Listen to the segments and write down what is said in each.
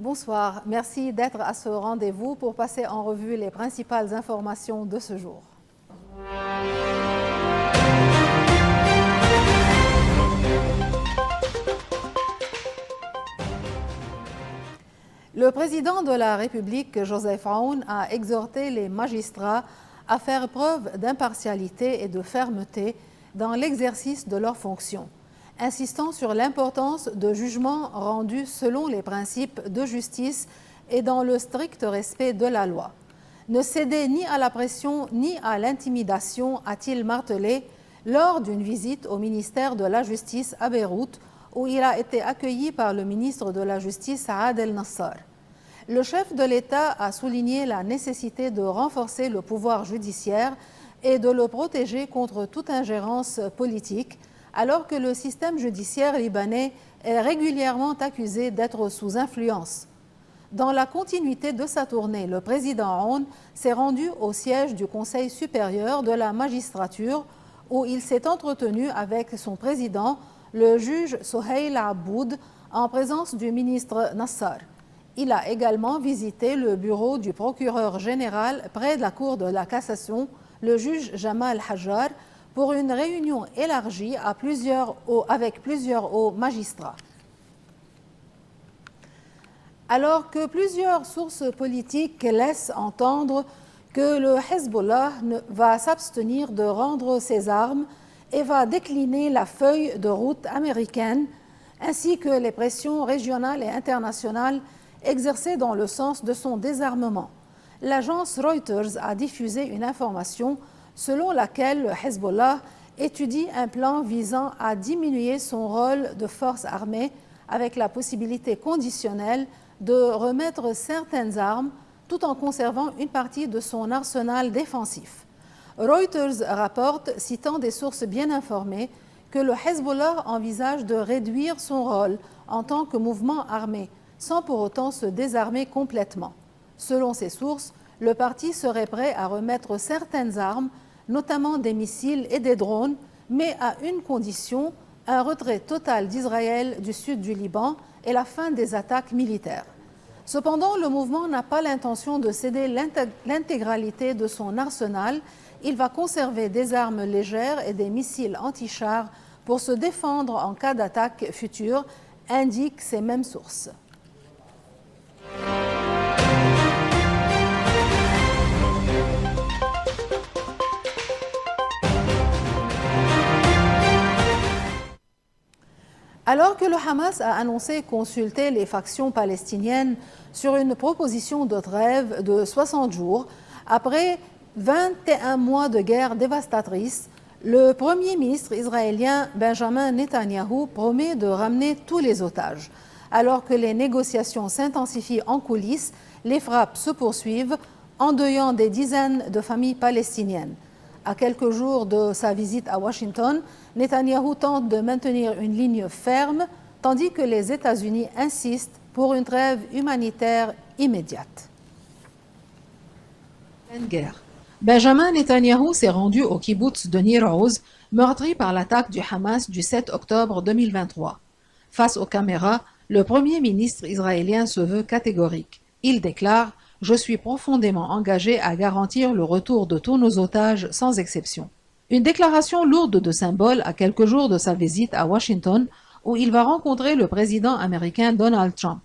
Bonsoir, merci d'être à ce rendez-vous pour passer en revue les principales informations de ce jour. Le président de la République, Joseph Aoun, a exhorté les magistrats à faire preuve d'impartialité et de fermeté dans l'exercice de leurs fonctions, insistant sur l'importance de jugements rendus selon les principes de justice et dans le strict respect de la loi. Ne céder ni à la pression ni à l'intimidation, a-t-il martelé lors d'une visite au ministère de la Justice à Beyrouth, où il a été accueilli par le ministre de la Justice, Saad El-Nassar. Le chef de l'État a souligné la nécessité de renforcer le pouvoir judiciaire et de le protéger contre toute ingérence politique, alors que le système judiciaire libanais est régulièrement accusé d'être sous influence. Dans la continuité de sa tournée, le président Aoun s'est rendu au siège du Conseil supérieur de la magistrature, où il s'est entretenu avec son président, le juge Soheil Aboud, en présence du ministre Nassar. Il a également visité le bureau du procureur général près de la Cour de la cassation, le juge Jamal Hajjar, pour une réunion élargie avec plusieurs hauts magistrats. Alors que plusieurs sources politiques laissent entendre que le Hezbollah va s'abstenir de rendre ses armes et va décliner la feuille de route américaine, ainsi que les pressions régionales et internationales exercées dans le sens de son désarmement. L'agence Reuters a diffusé une information selon laquelle le Hezbollah étudie un plan visant à diminuer son rôle de force armée avec la possibilité conditionnelle de remettre certaines armes tout en conservant une partie de son arsenal défensif. Reuters rapporte, citant des sources bien informées, que le Hezbollah envisage de réduire son rôle en tant que mouvement armé, sans pour autant se désarmer complètement. Selon ces sources, le parti serait prêt à remettre certaines armes, notamment des missiles et des drones, mais à une condition, un retrait total d'Israël du sud du Liban et la fin des attaques militaires. Cependant, le mouvement n'a pas l'intention de céder l'intégralité de son arsenal. Il va conserver des armes légères et des missiles anti-chars pour se défendre en cas d'attaque future, indiquent ces mêmes sources. Alors que le Hamas a annoncé consulter les factions palestiniennes sur une proposition de trêve de 60 jours, après 21 mois de guerre dévastatrice, le Premier ministre israélien Benjamin Netanyahou promet de ramener tous les otages. Alors que les négociations s'intensifient en coulisses, les frappes se poursuivent, endeuillant des dizaines de familles palestiniennes. À quelques jours de sa visite à Washington, Netanyahou tente de maintenir une ligne ferme, tandis que les États-Unis insistent pour une trêve humanitaire immédiate. Benjamin Netanyahou s'est rendu au kibboutz de Nir Oz, meurtri par l'attaque du Hamas du 7 octobre 2023. Face aux caméras, le Premier ministre israélien se veut catégorique. Il déclare « Je suis profondément engagé à garantir le retour de tous nos otages sans exception ». Une déclaration lourde de symboles à quelques jours de sa visite à Washington, où il va rencontrer le président américain Donald Trump.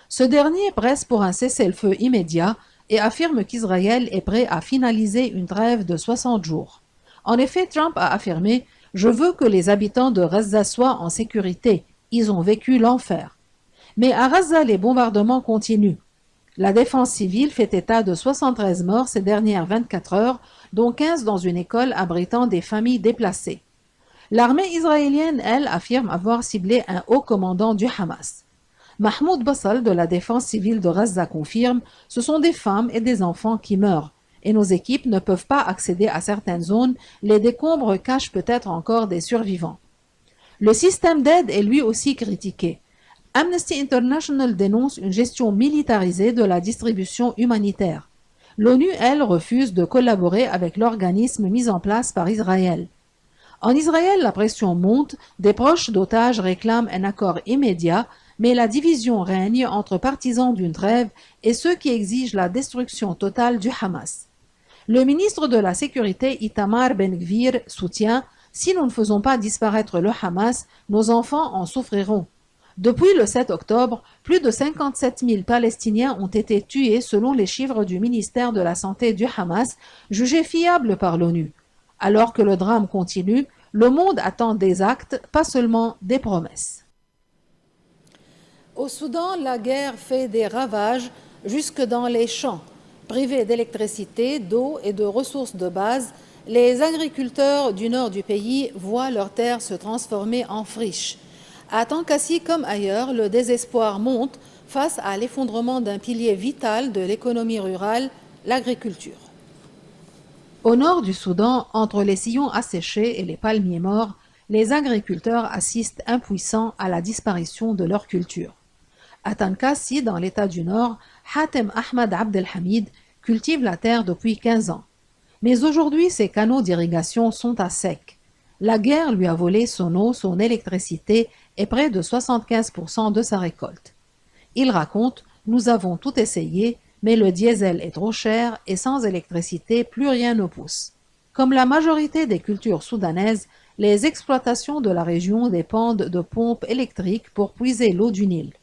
Ce dernier presse pour un cessez-le-feu immédiat et affirme qu'Israël est prêt à finaliser une trêve de 60 jours. En effet, Trump a affirmé « Je veux que les habitants de Gaza soient en sécurité. Ils ont vécu l'enfer. » Mais à Gaza, les bombardements continuent. La défense civile fait état de 73 morts ces dernières 24 heures, dont 15 dans une école abritant des familles déplacées. L'armée israélienne, elle, affirme avoir ciblé un haut commandant du Hamas. Mahmoud Bassal de la défense civile de Gaza confirme « Ce sont des femmes et des enfants qui meurent. Et nos équipes ne peuvent pas accéder à certaines zones, les décombres cachent peut-être encore des survivants. » Le système d'aide est lui aussi critiqué. Amnesty International dénonce une gestion militarisée de la distribution humanitaire. L'ONU, elle, refuse de collaborer avec l'organisme mis en place par Israël. En Israël, la pression monte, des proches d'otages réclament un accord immédiat, mais la division règne entre partisans d'une trêve et ceux qui exigent la destruction totale du Hamas. Le ministre de la Sécurité Itamar Ben-Gvir soutient « Si nous ne faisons pas disparaître le Hamas, nos enfants en souffriront ». Depuis le 7 octobre, plus de 57 000 Palestiniens ont été tués selon les chiffres du ministère de la Santé du Hamas, jugés fiables par l'ONU. Alors que le drame continue, le monde attend des actes, pas seulement des promesses. Au Soudan, la guerre fait des ravages jusque dans les champs. Privés d'électricité, d'eau et de ressources de base, les agriculteurs du nord du pays voient leurs terres se transformer en friches. À Tankassi comme ailleurs, le désespoir monte face à l'effondrement d'un pilier vital de l'économie rurale, l'agriculture. Au nord du Soudan, entre les sillons asséchés et les palmiers morts, les agriculteurs assistent impuissants à la disparition de leur culture. À Tankassi, dans l'État du Nord, Hatem Ahmad Abdelhamid cultive la terre depuis 15 ans. Mais aujourd'hui, ses canaux d'irrigation sont à sec. La guerre lui a volé son eau, son électricité et près de 75% de sa récolte. Il raconte « Nous avons tout essayé, mais le diesel est trop cher et sans électricité, plus rien ne pousse. » Comme la majorité des cultures soudanaises, les exploitations de la région dépendent de pompes électriques pour puiser l'eau du Nil.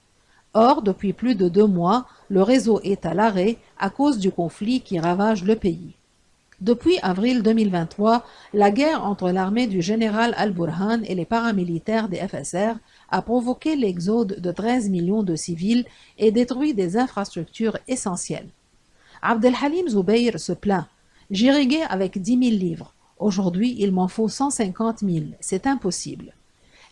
Or, depuis plus de 2 mois, le réseau est à l'arrêt à cause du conflit qui ravage le pays. Depuis avril 2023, la guerre entre l'armée du général Al-Burhan et les paramilitaires des FSR a provoqué l'exode de 13 millions de civils et détruit des infrastructures essentielles. Abdelhalim Zoubeir se plaint. « J'irriguais avec 10 000 livres. Aujourd'hui, il m'en faut 150 000. C'est impossible. »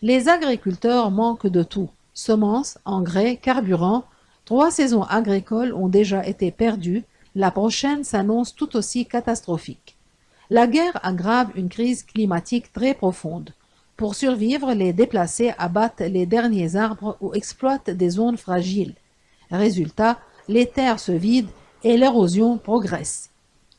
Les agriculteurs manquent de tout. Semences, engrais, carburant. 3 saisons agricoles ont déjà été perdues. La prochaine s'annonce tout aussi catastrophique. La guerre aggrave une crise climatique très profonde. Pour survivre, les déplacés abattent les derniers arbres ou exploitent des zones fragiles. Résultat, les terres se vident et l'érosion progresse.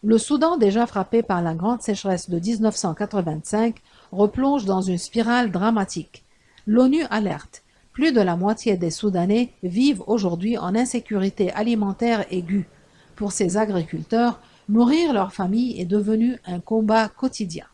Le Soudan, déjà frappé par la grande sécheresse de 1985, replonge dans une spirale dramatique. L'ONU alerte. Plus de la moitié des Soudanais vivent aujourd'hui en insécurité alimentaire aiguë. Pour ces agriculteurs, nourrir leur famille est devenu un combat quotidien.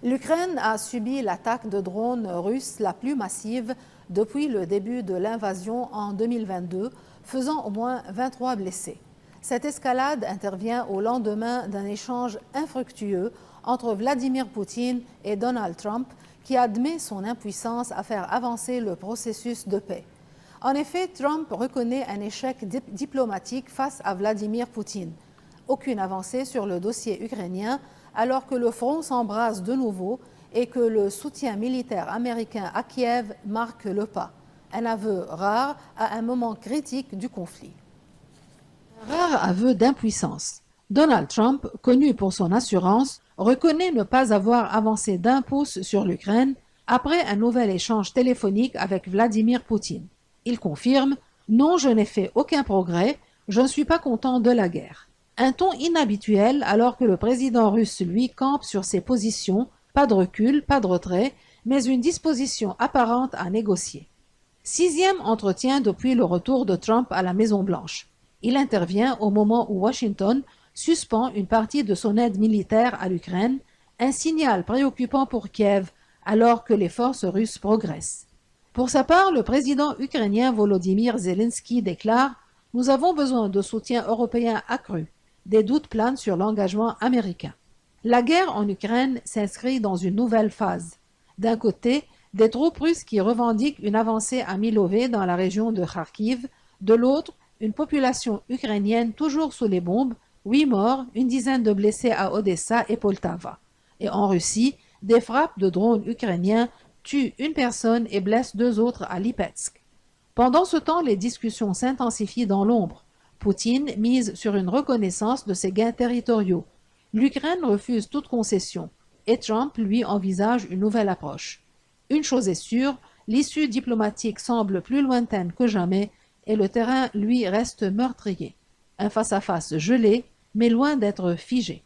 L'Ukraine a subi l'attaque de drones russes la plus massive depuis le début de l'invasion en 2022, faisant au moins 23 blessés. Cette escalade intervient au lendemain d'un échange infructueux entre Vladimir Poutine et Donald Trump, qui admet son impuissance à faire avancer le processus de paix. En effet, Trump reconnaît un échec diplomatique face à Vladimir Poutine. Aucune avancée sur le dossier ukrainien, alors que le front s'embrase de nouveau et que le soutien militaire américain à Kiev marque le pas. Un aveu rare à un moment critique du conflit. Un rare aveu d'impuissance. Donald Trump, connu pour son assurance, reconnaît ne pas avoir avancé d'un pouce sur l'Ukraine après un nouvel échange téléphonique avec Vladimir Poutine. Il confirme « Non, je n'ai fait aucun progrès, je ne suis pas content de la guerre ». Un ton inhabituel alors que le président russe, lui, campe sur ses positions, pas de recul, pas de retrait, mais une disposition apparente à négocier. 6e entretien depuis le retour de Trump à la Maison-Blanche. Il intervient au moment où Washington suspend une partie de son aide militaire à l'Ukraine, un signal préoccupant pour Kiev alors que les forces russes progressent. Pour sa part, le président ukrainien Volodymyr Zelensky déclare « Nous avons besoin de soutien européen accru ». Des doutes planent sur l'engagement américain. La guerre en Ukraine s'inscrit dans une nouvelle phase. D'un côté, des troupes russes qui revendiquent une avancée à Milové dans la région de Kharkiv, de l'autre, une population ukrainienne toujours sous les bombes, 8 morts, une dizaine de blessés à Odessa et Poltava. Et en Russie, des frappes de drones ukrainiens tuent 1 personne et blessent 2 autres à Lipetsk. Pendant ce temps, les discussions s'intensifient dans l'ombre. Poutine mise sur une reconnaissance de ses gains territoriaux. L'Ukraine refuse toute concession et Trump, lui, envisage une nouvelle approche. Une chose est sûre, l'issue diplomatique semble plus lointaine que jamais et le terrain, lui, reste meurtrier. un face-à-face gelé, mais loin d'être figé.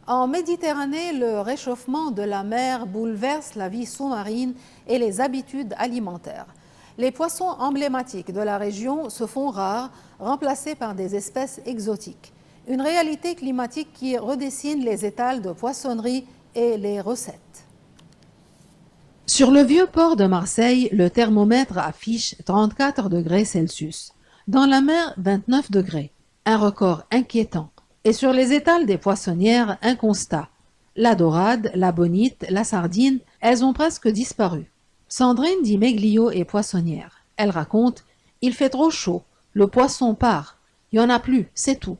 En Méditerranée, le réchauffement de la mer bouleverse la vie sous-marine et les habitudes alimentaires. Les poissons emblématiques de la région se font rares, remplacés par des espèces exotiques. Une réalité climatique qui redessine les étals de poissonnerie et les recettes. Sur le vieux port de Marseille, le thermomètre affiche 34 degrés Celsius. Dans la mer, 29 degrés. Un record inquiétant. Et sur les étals des poissonnières, un constat. La dorade, la bonite, la sardine, elles ont presque disparu. Sandrine Di Meglio est poissonnière. Elle raconte « Il fait trop chaud, le poisson part, il n'y en a plus, c'est tout ».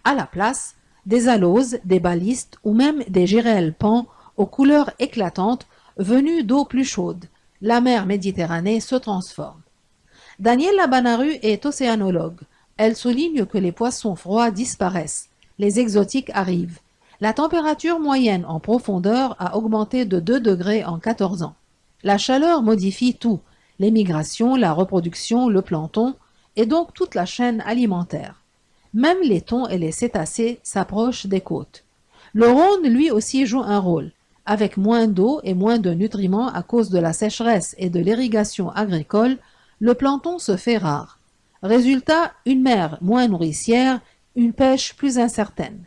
À la place, des aloses, des balistes ou même des girelles pans aux couleurs éclatantes venues d'eau plus chaude. La mer Méditerranée se transforme. Daniela Banaru est océanologue. Elle souligne que les poissons froids disparaissent. Les exotiques arrivent. La température moyenne en profondeur a augmenté de 2 degrés en 14 ans. La chaleur modifie tout, les migrations, la reproduction, le plancton, et donc toute la chaîne alimentaire. Même les thons et les cétacés s'approchent des côtes. Le Rhône, lui aussi, joue un rôle. Avec moins d'eau et moins de nutriments à cause de la sécheresse et de l'irrigation agricole, le plancton se fait rare. Résultat, une mer moins nourricière, une pêche plus incertaine.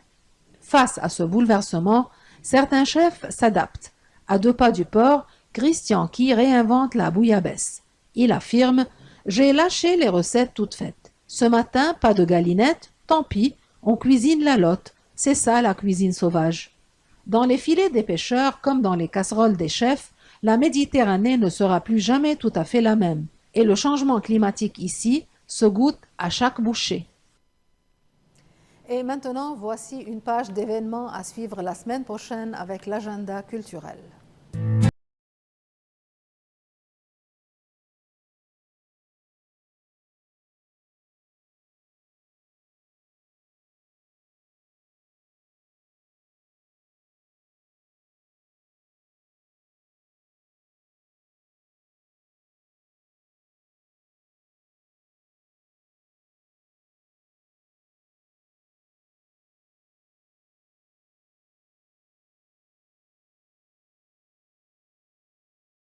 Face à ce bouleversement, certains chefs s'adaptent. À 2 pas du port, Christian Qui réinvente la bouillabaisse. Il affirme « J'ai lâché les recettes toutes faites. Ce matin, pas de galinette, tant pis, on cuisine la lotte. C'est ça la cuisine sauvage. » Dans les filets des pêcheurs comme dans les casseroles des chefs, la Méditerranée ne sera plus jamais tout à fait la même. Et le changement climatique ici se goûte à chaque bouchée. Et maintenant, voici une page d'événements à suivre la semaine prochaine avec l'agenda culturel.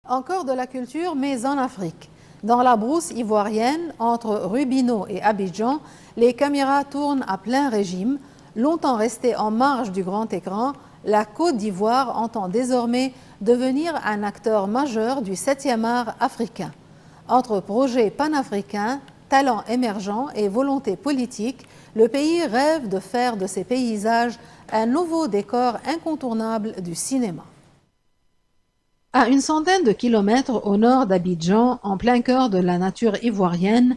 Encore de la culture, mais en Afrique. Dans la brousse ivoirienne, entre Rubino et Abidjan, les caméras tournent à plein régime. Longtemps restée en marge du grand écran, la Côte d'Ivoire entend désormais devenir un acteur majeur du 7e art africain. Entre projets panafricains, talents émergents et volonté politique, le pays rêve de faire de ses paysages un nouveau décor incontournable du cinéma. À une centaine de kilomètres au nord d'Abidjan, en plein cœur de la nature ivoirienne,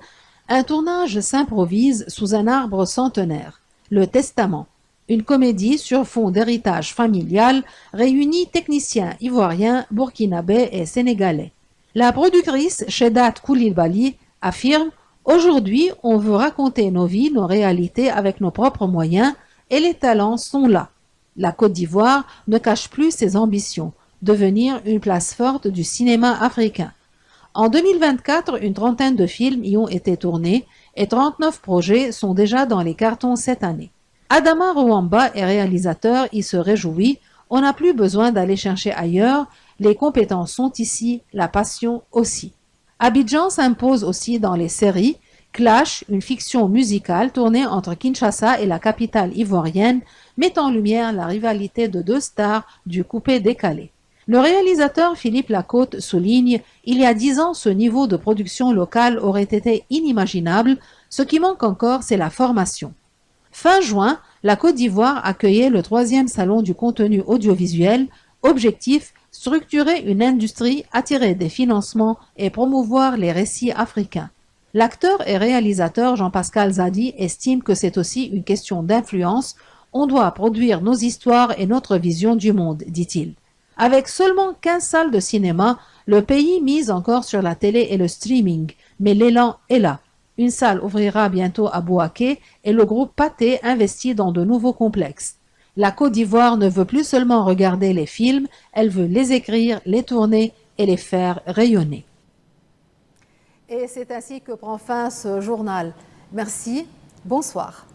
un tournage s'improvise sous un arbre centenaire, Le Testament, une comédie sur fond d'héritage familial réunit techniciens ivoiriens, burkinabés et sénégalais. La productrice Chedat Koulibaly affirme « Aujourd'hui, on veut raconter nos vies, nos réalités avec nos propres moyens et les talents sont là. » La Côte d'Ivoire ne cache plus ses ambitions. Devenir une place forte du cinéma africain. En 2024, une trentaine de films y ont été tournés et 39 projets sont déjà dans les cartons cette année. Adama Rwamba est réalisateur, il se réjouit, on n'a plus besoin d'aller chercher ailleurs, les compétences sont ici, la passion aussi. Abidjan s'impose aussi dans les séries, Clash, une fiction musicale tournée entre Kinshasa et la capitale ivoirienne, met en lumière la rivalité de 2 stars du coupé-décalé. Le réalisateur Philippe Lacôte souligne « Il y a 10 ans, ce niveau de production locale aurait été inimaginable. Ce qui manque encore, c'est la formation. » Fin juin, la Côte d'Ivoire accueillait le 3e salon du contenu audiovisuel. Objectif, structurer une industrie, attirer des financements et promouvoir les récits africains. L'acteur et réalisateur Jean-Pascal Zadi estime que c'est aussi une question d'influence. On doit produire nos histoires et notre vision du monde, dit-il. Avec seulement 15 salles de cinéma, le pays mise encore sur la télé et le streaming, mais l'élan est là. Une salle ouvrira bientôt à Bouaké et le groupe Pathé investit dans de nouveaux complexes. La Côte d'Ivoire ne veut plus seulement regarder les films, elle veut les écrire, les tourner et les faire rayonner. Et c'est ainsi que prend fin ce journal. Merci, bonsoir.